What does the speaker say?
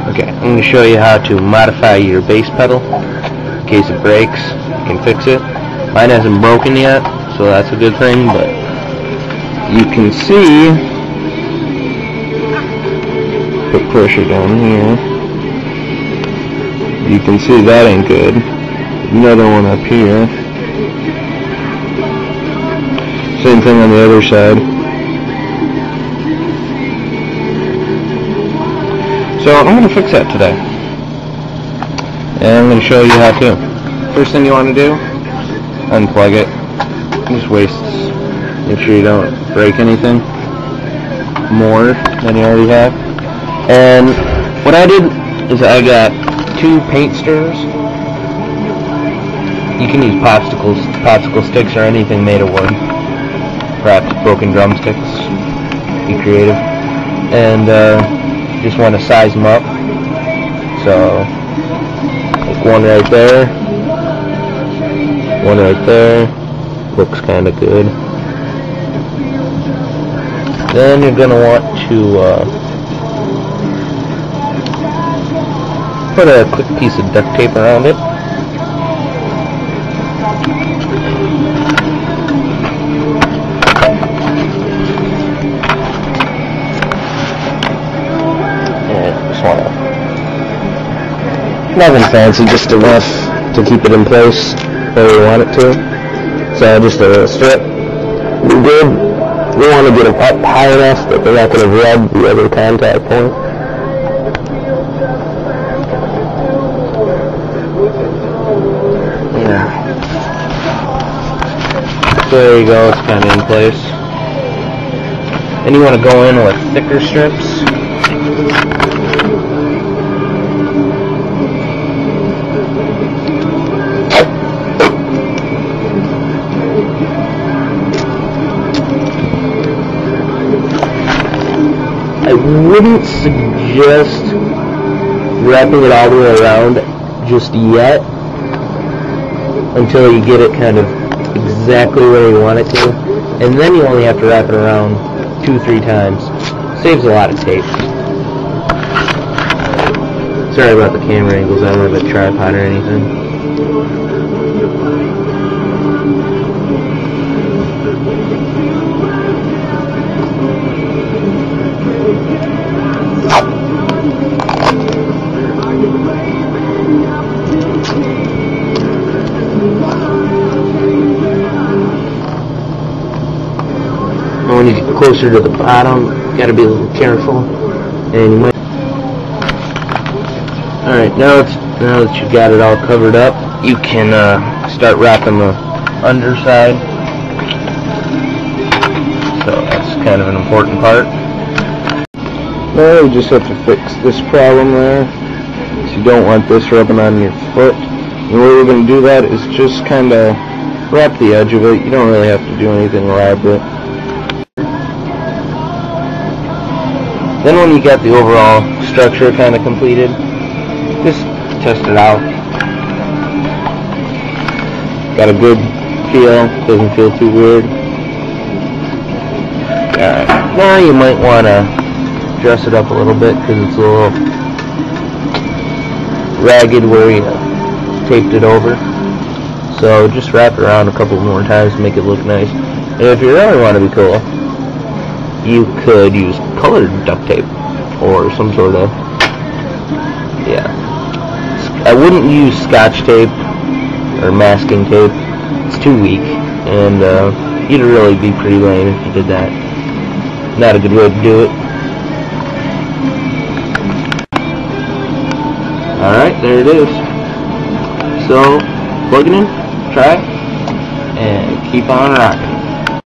Okay, I'm going to show you how to modify your bass pedal in case it breaks. You can fix it. Mine hasn't broken yet, so that's a good thing, but you can see, put pressure down here, you can see that ain't good. Another one up here. Same thing on the other side. So I'm going to fix that today, and I'm going to show you how to. First thing you want to do, unplug it. Just wastes. Make sure you don't break anything more than you already have. And what I did is I got 2 paint stirrers. You can use popsicle sticks or anything made of wood. Perhaps broken drumsticks. Be creative. And just want to size them up. So, like one right there, one right there. Looks kind of good. Then you're going to want to put a quick piece of duct tape around it. Nothing fancy, just enough to keep it in place where we want it to. So just a strip. We're good. We want to get them up high enough that they're not going to rub the other contact point. Yeah. So there you go, it's kind of in place. Then you want to go in with thicker strips. I wouldn't suggest wrapping it all the way around just yet until you get it kind of exactly where you want it to, and then you only have to wrap it around 2-3 times. Saves a lot of tape. Sorry about the camera angles, I don't have a tripod or anything. When you get closer to the bottom, you gotta be a little careful, and you might. All right, now that you got it all covered up, you can start wrapping the underside. So that's kind of an important part. Now you just have to fix this problem there. So you don't want this rubbing on your foot. And the way we're going to do that is just kind of wrap the edge of it. You don't really have to do anything elaborate. Then when you got the overall structure kind of completed, just test it out. Got a good feel, doesn't feel too weird. Alright, now you might want to dress it up a little bit because it's a little ragged where you taped it over. So just wrap it around a couple more times to make it look nice. And if you really want to be cool, you could use colored duct tape or some sort of, yeah. I wouldn't use scotch tape or masking tape. It's too weak, and you'd really be pretty lame if you did that. Not a good way to do it. Alright, there it is. So, plug it in, try it, and keep on rocking.